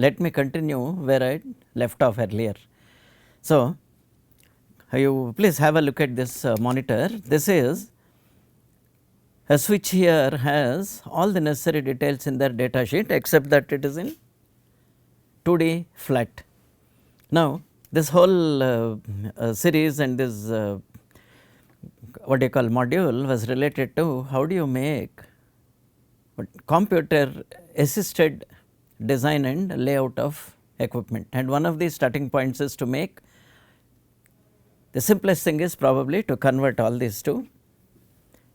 let me continue where I left off earlier. So, you please have a look at this monitor. This is a switch here has all the necessary details in their data sheet except that it is in 2D flat. Now, this whole series and this what you call module was related to how do you make computer assisted design and layout of equipment, and one of the starting points is to make the simplest thing is probably to convert all these to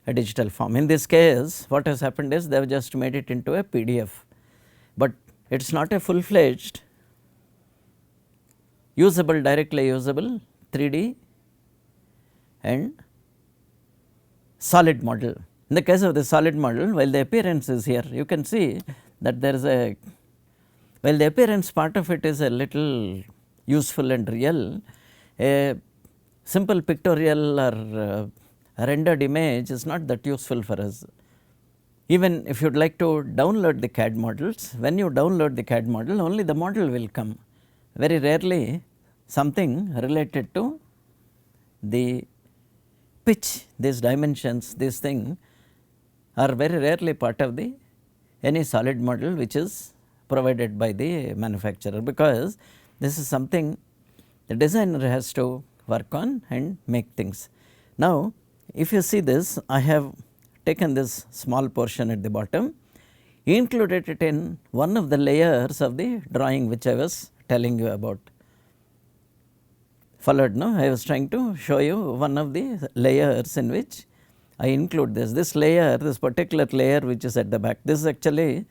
a digital form. In this case what has happened is they have just made it into a PDF, but it is not a full fledged usable, directly usable 3D and solid model. In the case of the solid model, while the appearance is here, you can see that there is a, while the appearance part of it is a little useful and real, a simple pictorial or rendered image is not that useful for us. Even if you would like to download the CAD models, when you download the CAD model, only the model will come. Very rarely something related to the pitch, these dimensions, this thing are very rarely part of the any solid model which is provided by the manufacturer, because this is something the designer has to work on and make things. Now, if you see this, I have taken this small portion at the bottom, included it in one of the layers of the drawing which I was telling you about. Followed, no? I was trying to show you one of the layers in which I include this. This layer, this particular layer which is at the back, this actually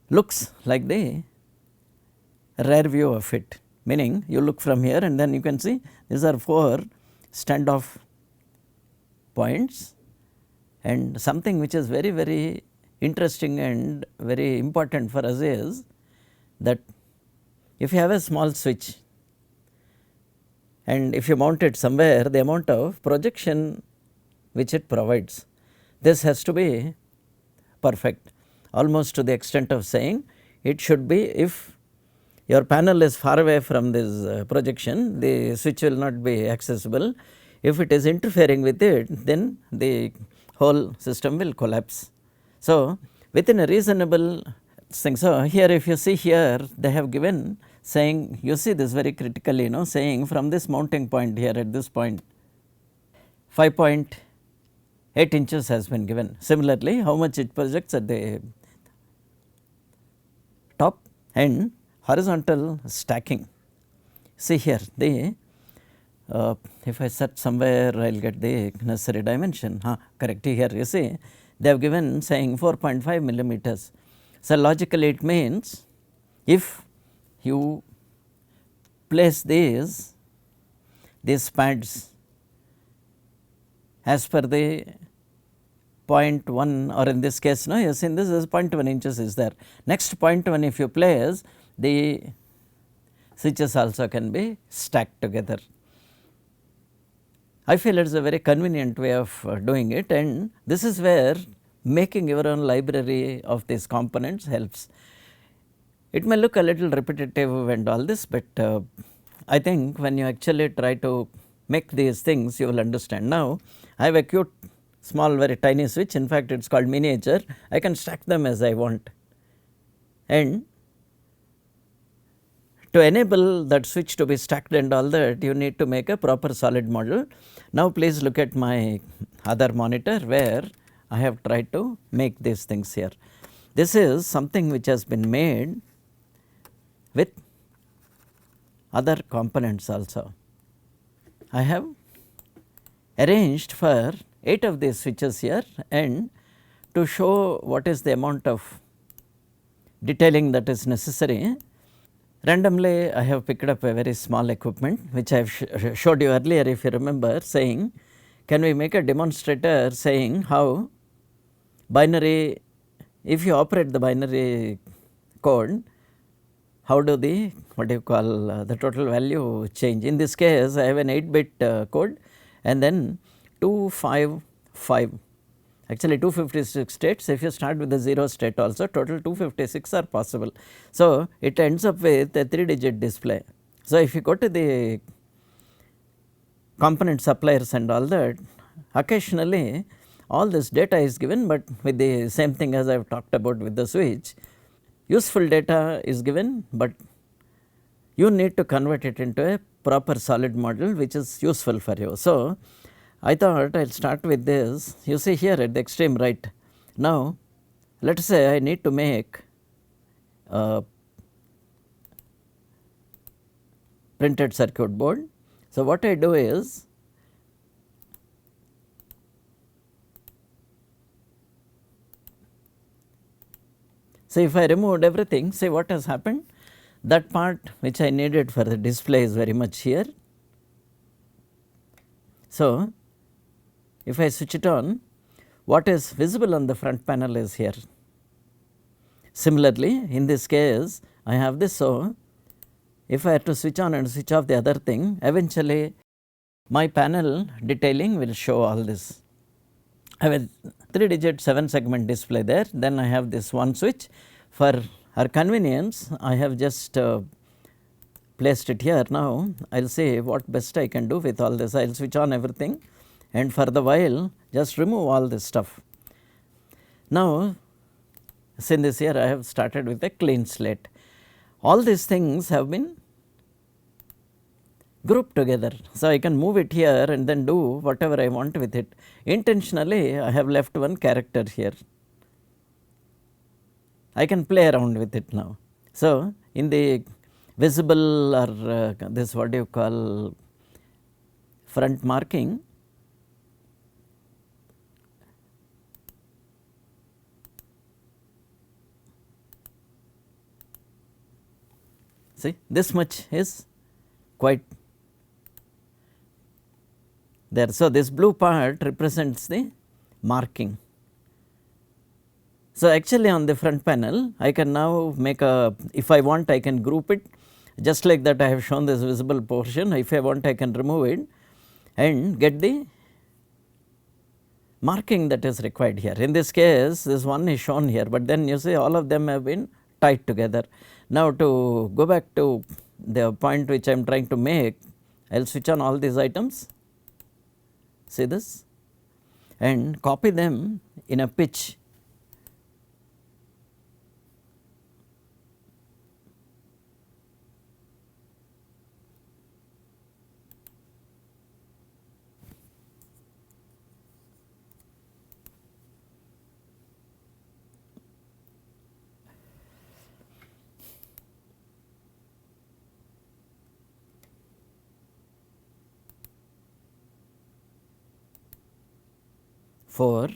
looks like the rear view of it, meaning you look from here and then you can see these are 4 standoff points, and something which is very, very interesting and very important for us is that if you have a small switch and if you mount it somewhere, the amount of projection which it provides, this has to be perfect, almost to the extent of saying it should be, if your panel is far away from this projection, the switch will not be accessible. If it is interfering with it, then the whole system will collapse. So, within a reasonable thing. So, here if you see here, they have given saying, you see this very critically, saying from this mounting point here at this point 5.8 inches has been given. Similarly, how much it projects at the top and horizontal stacking. See here, the if I search somewhere, I will get the necessary dimension. Correct, here you see they have given saying 4.5 millimeters. So, logically it means if you place these pads as per the 0.1, or in this case, no, you have seen this is 0.1 inches is there. Next 0.1 if you place, the switches also can be stacked together. I feel it is a very convenient way of doing it, and this is where making your own library of these components helps. It may look a little repetitive and all this, but I think when you actually try to make these things, you will understand. Now, I have a cute small very tiny switch, in fact it is called miniature, I can stack them as I want, and to enable that switch to be stacked and all that, you need to make a proper solid model. Now, please look at my other monitor where I have tried to make these things here. This is something which has been made with other components also. I have arranged for 8 of these switches here, and to show what is the amount of detailing that is necessary, randomly I have picked up a very small equipment which I have showed you earlier, if you remember, saying can we make a demonstrator saying how binary, if you operate the binary code, how do the what do you call the total value change. In this case I have an 8-bit code and then 255, actually 256 states. If you start with the 0 state also, total 256 are possible. So, it ends up with a 3-digit display. So, if you go to the component suppliers and all that, occasionally all this data is given, but with the same thing as I have talked about with the switch, useful data is given, but you need to convert it into a proper solid model which is useful for you. So, I thought I will start with this. You see here at the extreme right. Now, let us say I need to make a printed circuit board. So, what I do is, so if I removed everything, see what has happened. That part which I needed for the display is very much here. So, if I switch it on, what is visible on the front panel is here. Similarly, in this case I have this. So, if I have to switch on and switch off the other thing, eventually my panel detailing will show all this. I have a 3-digit 7-segment display there, then I have this one switch. For our convenience, I have just placed it here. Now, I will see what best I can do with all this. I will switch on everything and for the while just remove all this stuff. Now, since this year I have started with a clean slate. All these things have been grouped together. So, I can move it here and then do whatever I want with it. Intentionally, I have left one character here. I can play around with it now. So, in the visible or this what do you call front marking, see this much is quite there. So, this blue part represents the marking. So, actually on the front panel I can now make a, if I want I can group it just like that I have shown this visible portion. If I want I can remove it and get the marking that is required here. In this case this one is shown here, but then you see all of them have been tied together. Now, to go back to the point which I am trying to make, I will switch on all these items, see this, and copy them in a pitch. For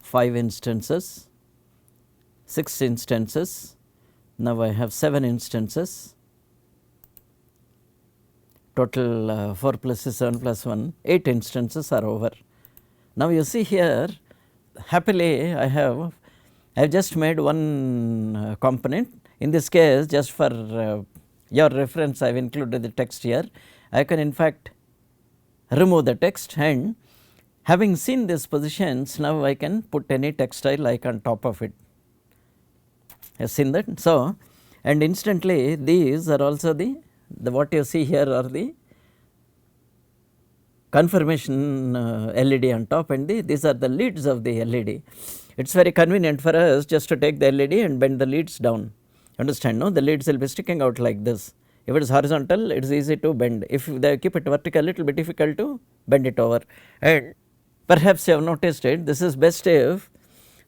5 instances, 6 instances, now I have 7 instances, total 4 plus 7 plus 1, 8 instances are over. Now, you see here happily I have just made one component. In this case, just for your reference I have included the text here. I can in fact remove the text, and having seen these positions, now I can put any textile like on top of it. Have seen that? So, and instantly these are also the what you see here are the confirmation LED on top, and these are the leads of the LED. It is very convenient for us just to take the LED and bend the leads down. Understand? No, the leads will be sticking out like this. If it is horizontal, it is easy to bend. If they keep it vertical, it will be difficult to bend it over. And perhaps you have noticed it, this is best if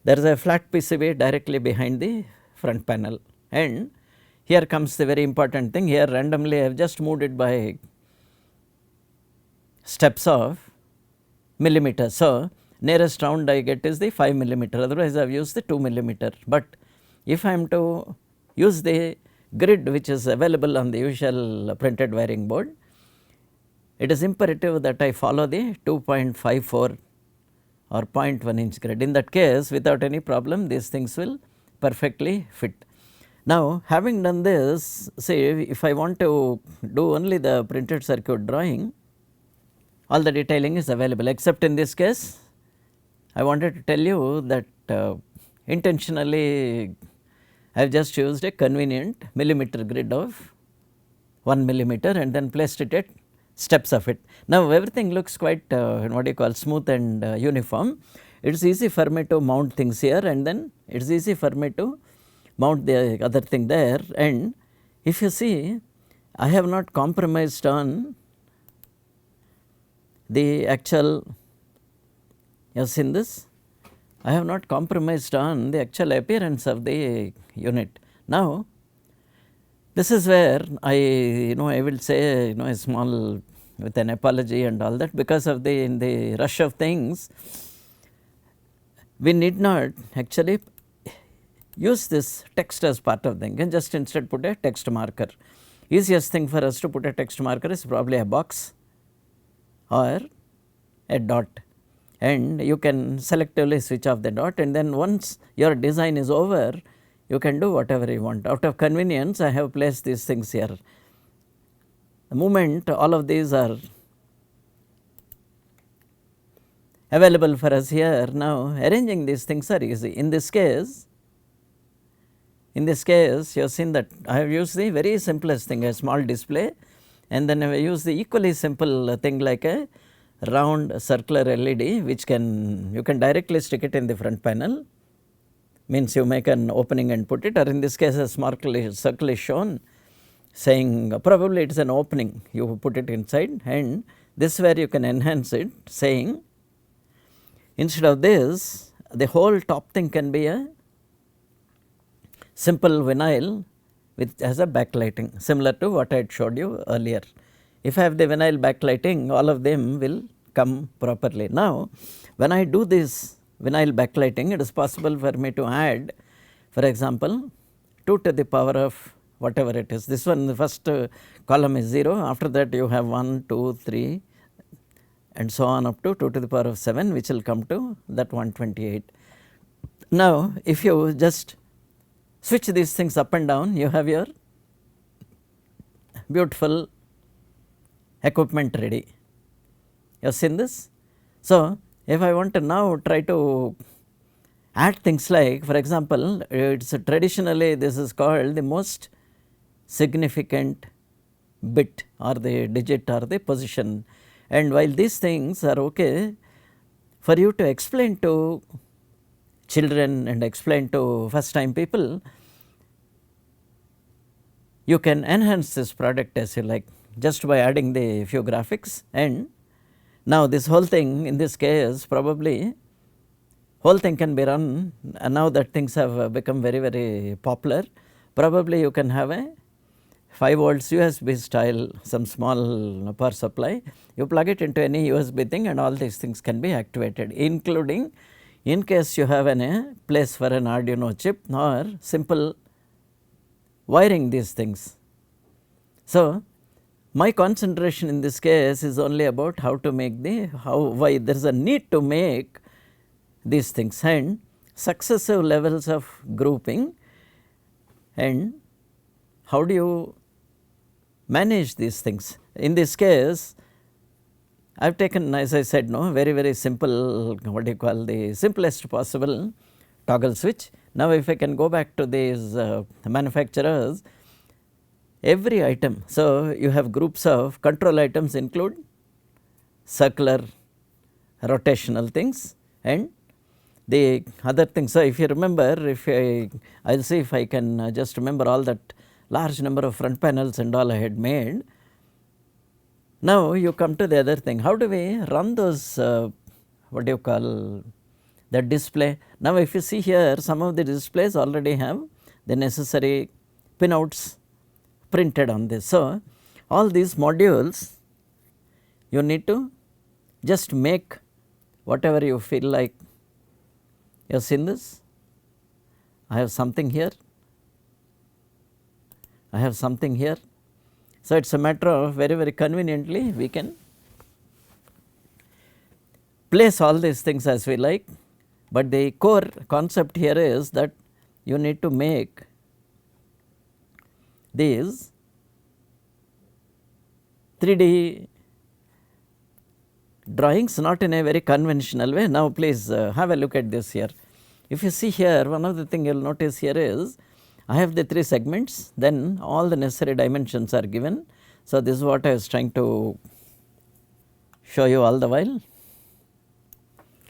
there is a flat PCB directly behind the front panel. And here comes the very important thing. Here randomly I have just moved it by steps of millimeters. So, nearest round I get is the 5 millimeter, otherwise I have used the 2 millimeter. But if I am to use the grid which is available on the usual printed wiring board, it is imperative that I follow the 2.54 or 0.1 inch grid. In that case, without any problem, these things will perfectly fit. Now, having done this, say if I want to do only the printed circuit drawing, all the detailing is available, except in this case I wanted to tell you that intentionally I have just used a convenient millimeter grid of 1 millimeter and then placed it at steps of it. Now, everything looks quite what you call smooth and uniform. It is easy for me to mount things here, and then it is easy for me to mount the other thing there. And if you see, I have not compromised on the actual, you have seen this, I have not compromised on the actual appearance of the unit. Now, this is where I will say a small, with an apology and all that, because of in the rush of things, we need not actually use this text as part of the thing, and just instead put a text marker. Easiest thing for us to put a text marker is probably a box or a dot, and you can selectively switch off the dot, and then once your design is over, you can do whatever you want. Out of convenience, I have placed these things here. The moment all of these are available for us here, now arranging these things are easy. In this case, you have seen that I have used the very simplest thing, a small display, and then I have used the equally simple thing like a round circular LED, which you can directly stick it in the front panel. Means you make an opening and put it, or in this case a small circle is shown saying probably it is an opening, you put it inside, and this where you can enhance it saying instead of this the whole top thing can be a simple vinyl which has a backlighting, similar to what I had showed you earlier. If I have the vinyl backlighting, all of them will come properly. Now, when I do this vinyl backlighting, it is possible for me to add, for example, 2 to the power of whatever it is. This one, the first column is 0, after that you have 1, 2, 3 and so on up to 2 to the power of 7, which will come to that 128. Now, if you just switch these things up and down, you have your beautiful equipment ready. You have seen this? So, if I want to now try to add things like, for example, it is traditionally this is called the most significant bit or the digit or the position, and while these things are okay for you to explain to children and explain to first time people, you can enhance this product as you like just by adding the few graphics. And now this whole thing, in this case probably whole thing can be run, and now that things have become very, very popular, probably you can have a 5 volts USB style, some small power supply, you plug it into any USB thing and all these things can be activated, including in case you have a place for an Arduino chip or simple wiring these things. So, my concentration in this case is only about how to make why there is a need to make these things and successive levels of grouping, and how do you manage these things. In this case, I have taken, as I said, very, very simple, what do you call, the simplest possible toggle switch. Now, if I can go back to these manufacturers, every item, so you have groups of control items include circular, rotational things and the other things. So, if you remember, if I will see if I can just remember all that large number of front panels and all I had made. Now, you come to the other thing, how do we run those what do you call the display. Now, if you see here, some of the displays already have the necessary pinouts printed on this. So, all these modules you need to just make whatever you feel like. You have seen this? I have something here, I have something here. So, it is a matter of very, very conveniently we can place all these things as we like, but the core concept here is that you need to make these 3D drawings not in a very conventional way. Now, please have a look at this here. If you see here, one of the thing you will notice here is I have the 3 segments, then all the necessary dimensions are given. So, this is what I was trying to show you all the while.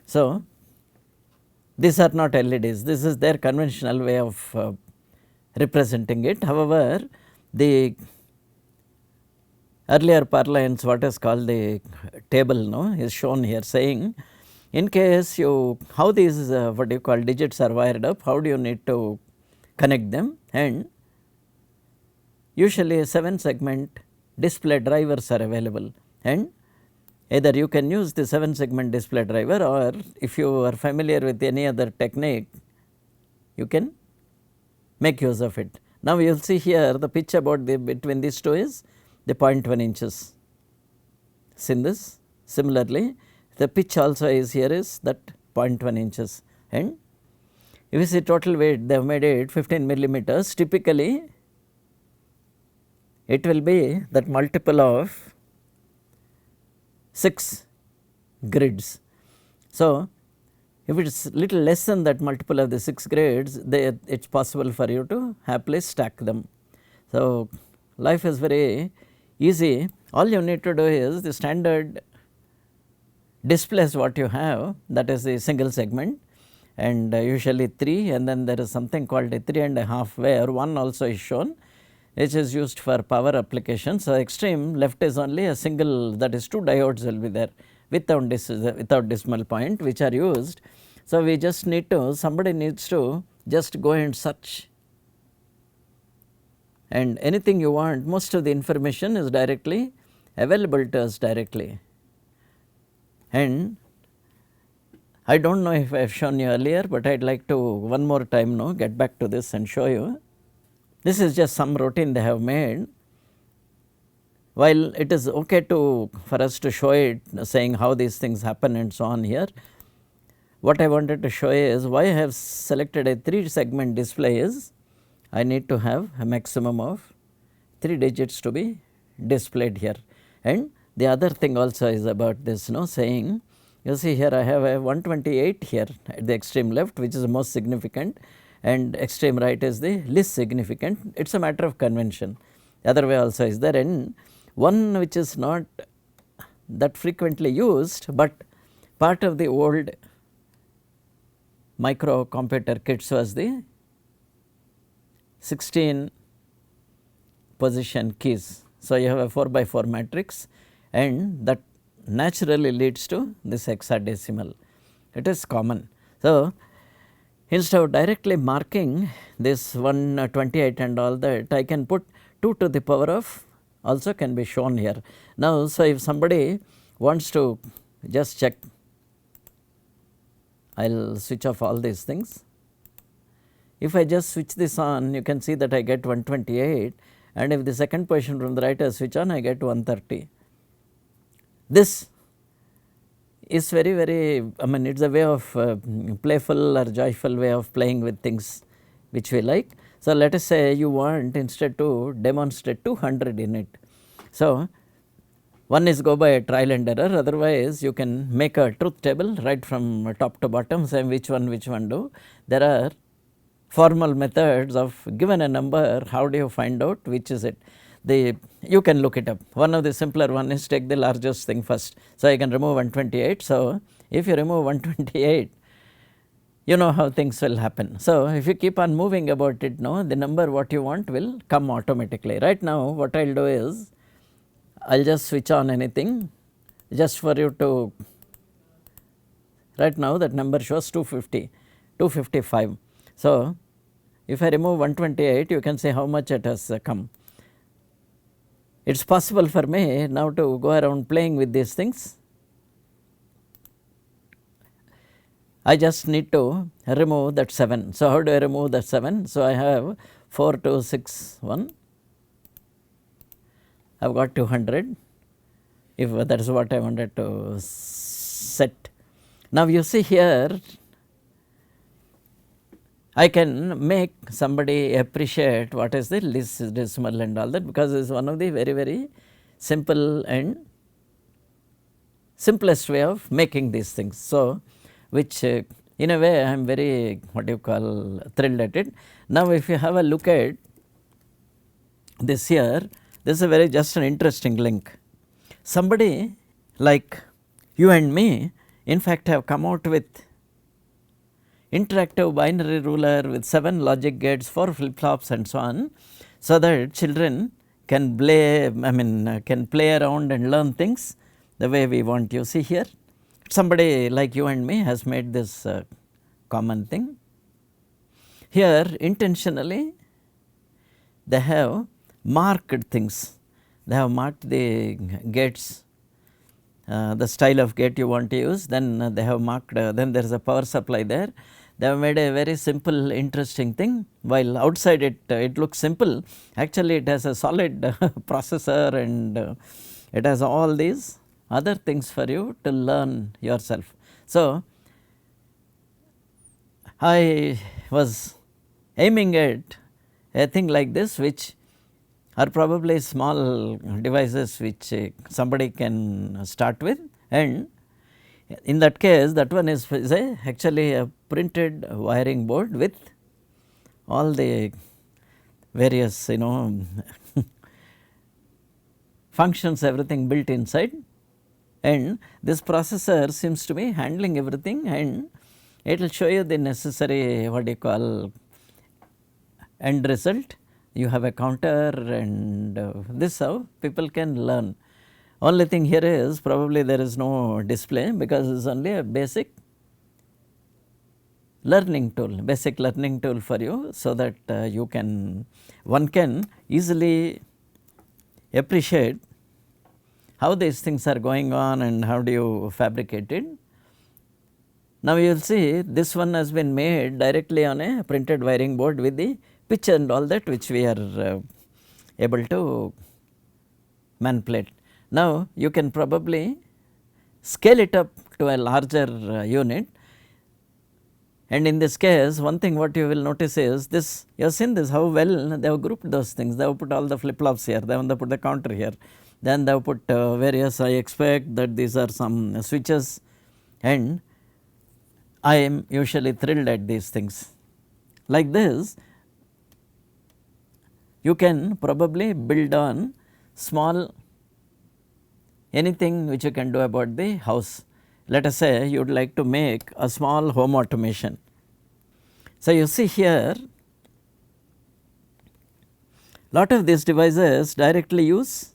So, these are not LEDs, this is their conventional way of representing it. However, the earlier parlance, what is called the table is shown here, saying in case you, how these what you call digits are wired up, how do you need to connect them, and usually 7 segment display drivers are available, and either you can use the 7 segment display driver, or if you are familiar with any other technique, you can make use of it. Now, you will see here the pitch about the between these two is the 0.1 inches. Seen this? Similarly, the pitch also is here is that 0.1 inches, and if you see total weight, they have made it 15 millimeters. Typically, it will be that multiple of 6 grids. So, if it is little less than that multiple of the 6 grids, it is possible for you to happily stack them. So, life is very easy. All you need to do is the standard displays what you have, that is the single segment, and usually 3, and then there is something called a 3.5 where 1 also is shown, which is used for power application. So, extreme left is only a single, that is 2 diodes will be there without decimal point, which are used. So, we just need to, somebody needs to just go and search, and anything you want, most of the information is directly available to us directly. And I do not know if I have shown you earlier, but I would like to one more time get back to this and show you. This is just some routine they have made. While it is okay for us to show it, saying how these things happen and so on here, what I wanted to show is why I have selected a 3 segment display is I need to have a maximum of 3 digits to be displayed here. And the other thing also is about this saying, you see here I have a 128 here at the extreme left, which is the most significant, and extreme right is the least significant. It is a matter of convention. The other way also is there, and one which is not that frequently used, but part of the old microcomputer kits was the 16 position keys. So, you have a 4 by 4 matrix, and that naturally leads to this hexadecimal. It is common. So, instead of directly marking this 128 and all that, I can put 2 to the power of also can be shown here. Now, so if somebody wants to just check, I will switch off all these things. If I just switch this on, you can see that I get 128, and if the second position from the right I switch on, I get 130. This is very, I mean it is a way of playful or joyful way of playing with things which we like. So, let us say you want instead to demonstrate 200 in it. So, one is go by a trial and error, otherwise you can make a truth table right from top to bottom, saying which one do. There are formal methods of given a number, how do you find out which is it. You can look it up. One of the simpler one is take the largest thing first. So, I can remove 128. So, if you remove 128, you know how things will happen. So, if you keep on moving about it the number what you want will come automatically. Right now, what I will do is, I will just switch on anything just for you to, right now that number shows 250, 255. So, if I remove 128, you can see how much it has come. It is possible for me now to go around playing with these things. I just need to remove that 7. So, how do I remove that 7? So, I have 4, 2, 6, 1. I have got 200, if that is what I wanted to set. Now, you see here, I can make somebody appreciate what is the least decimal and all that, because it is one of the very, very simple and simplest way of making these things. So, which in a way I am very what you call thrilled at it. Now, if you have a look at this here, this is a very just an interesting link. Somebody like you and me in fact have come out with interactive binary ruler with 7 logic gates, 4 flip flops and so on, so that children can can play around and learn things the way we want. You see here, somebody like you and me has made this common thing. Here intentionally they have marked things, they have marked the gates, the style of gate you want to use, then they have marked, then there is a power supply there. They have made a very simple interesting thing, while outside it looks simple, actually it has a solid processor and it has all these other things for you to learn yourself. So, I was aiming at a thing like this, which are probably small devices which somebody can start with, and in that case that one is actually a printed wiring board with all the various functions, everything built inside, and this processor seems to be handling everything, and it will show you the necessary what you call end result. You have a counter, and this how people can learn. Only thing here is probably there is no display, because it is only a basic learning tool for you, so that one can easily appreciate how these things are going on and how do you fabricate it. Now, you will see this one has been made directly on a printed wiring board with the pitch and all that, which we are able to manipulate. Now, you can probably scale it up to a larger unit, and in this case one thing what you will notice is this, you have seen this how well they have grouped those things. They have put all the flip flops here, they have put the counter here, then they have put various, I expect that these are some switches, and I am usually thrilled at these things. Like this, you can probably build on small anything which you can do about the house. Let us say you would like to make a small home automation. So, you see here lot of these devices directly use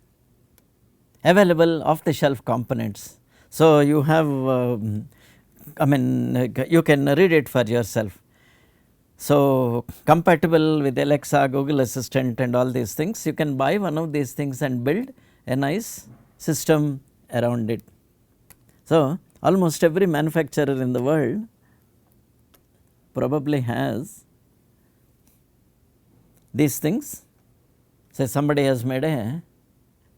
available off the shelf components. So, you have you can read it for yourself. So, compatible with Alexa, Google Assistant and all these things, you can buy one of these things and build a nice system around it. So, almost every manufacturer in the world probably has these things. Say somebody has made a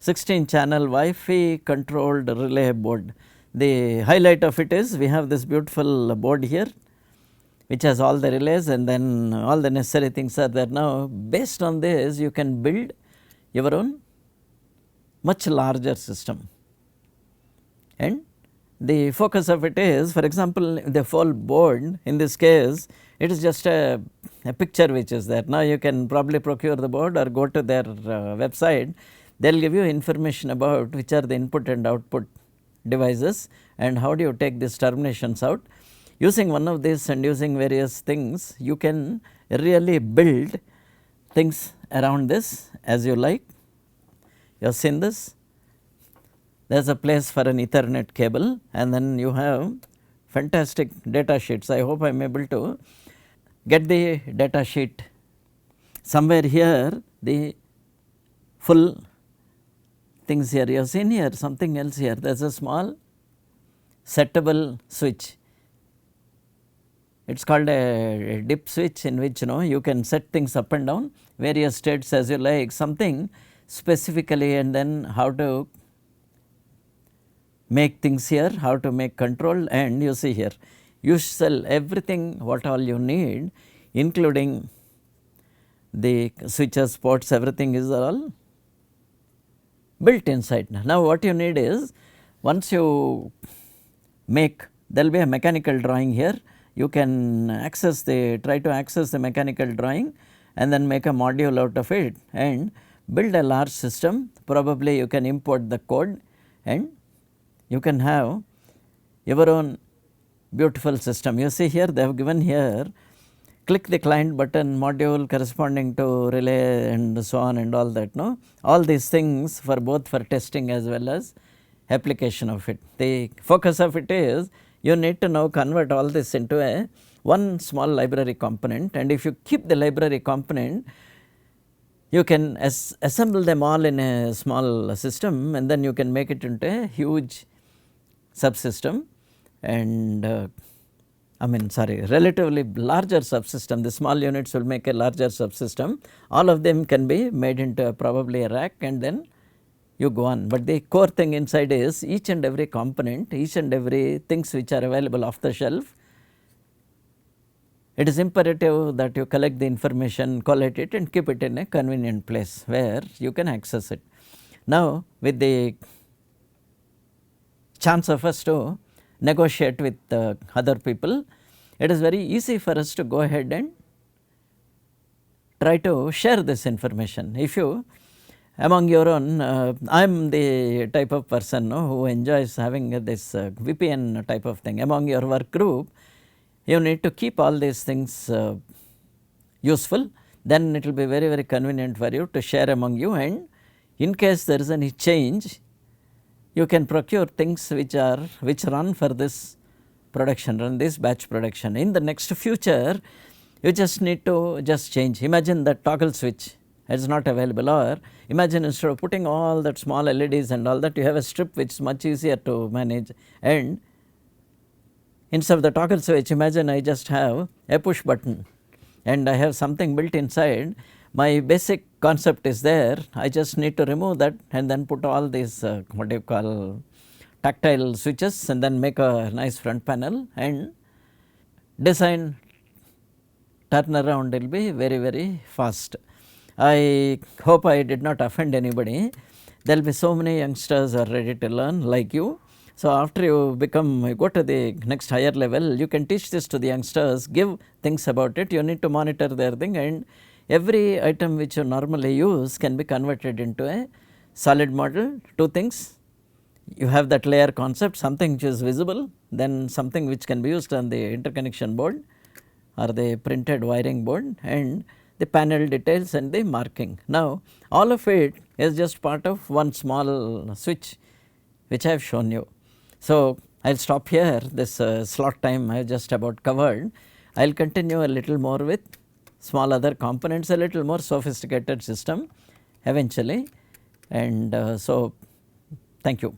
16 channel Wi-Fi controlled relay board. The highlight of it is we have this beautiful board here which has all the relays, and then all the necessary things are there. Now, based on this you can build your own much larger system, and the focus of it is, for example, the full board, in this case it is just a picture which is there. Now, you can probably procure the board or go to their website, they will give you information about which are the input and output devices and how do you take these terminations out. Using one of these and using various things, you can really build things around this as you like. You have seen this, there is a place for an Ethernet cable, and then you have fantastic data sheets. I hope I am able to get the data sheet somewhere here, the full things here. You have seen here something else here, there is a small settable switch. It is called a dip switch, in which you can set things up and down, various states as you like, something specifically, and then how to make things here, how to make control, and you see here you sell everything what all you need, including the switches, ports, everything is all built inside. Now, what you need is once you make, there will be a mechanical drawing here, you can access the, try to access the mechanical drawing and then make a module out of it and build a large system. Probably you can import the code and you can have your own beautiful system. You see here they have given here, click the client button, module corresponding to relay and so on and all that, no, all these things for both for testing as well as application of it. The focus of it is you need to now convert all this into a one small library component, and if you keep the library component, you can assemble them all in a small system and then you can make it into a huge subsystem and relatively larger subsystem. The small units will make a larger subsystem. All of them can be made into probably a rack and then you go on. But the core thing inside is each and every component, each and every things which are available off the shelf, it is imperative that you collect the information, collate it and keep it in a convenient place where you can access it. Now, with the chance of us to negotiate with other people, it is very easy for us to go ahead and try to share this information. If you among your own, I am the type of person who enjoys having this VPN type of thing. Among your work group, you need to keep all these things useful, then it will be very, very convenient for you to share among you, and in case there is any change, you can procure things which run for this production, run this batch production. In the next future, you just need to just change. Imagine that toggle switch is not available, or imagine instead of putting all that small LEDs and all that, you have a strip which is much easier to manage, and instead of the toggle switch, imagine I just have a push button and I have something built inside. My basic concept is there, I just need to remove that and then put all these what do you call tactile switches and then make a nice front panel, and design turnaround will be very, very fast. I hope I did not offend anybody. There will be so many youngsters who are ready to learn like you. So, after you go to the next higher level, you can teach this to the youngsters, give things about it, you need to monitor their thing, and every item which you normally use can be converted into a solid model. Two things, you have that layer concept, something which is visible, then something which can be used on the interconnection board or the printed wiring board, and the panel details and the marking. Now, all of it is just part of one small switch which I have shown you. So, I will stop here, this slot time I have just about covered. I will continue a little more with small other components, a little more sophisticated system eventually, and so thank you.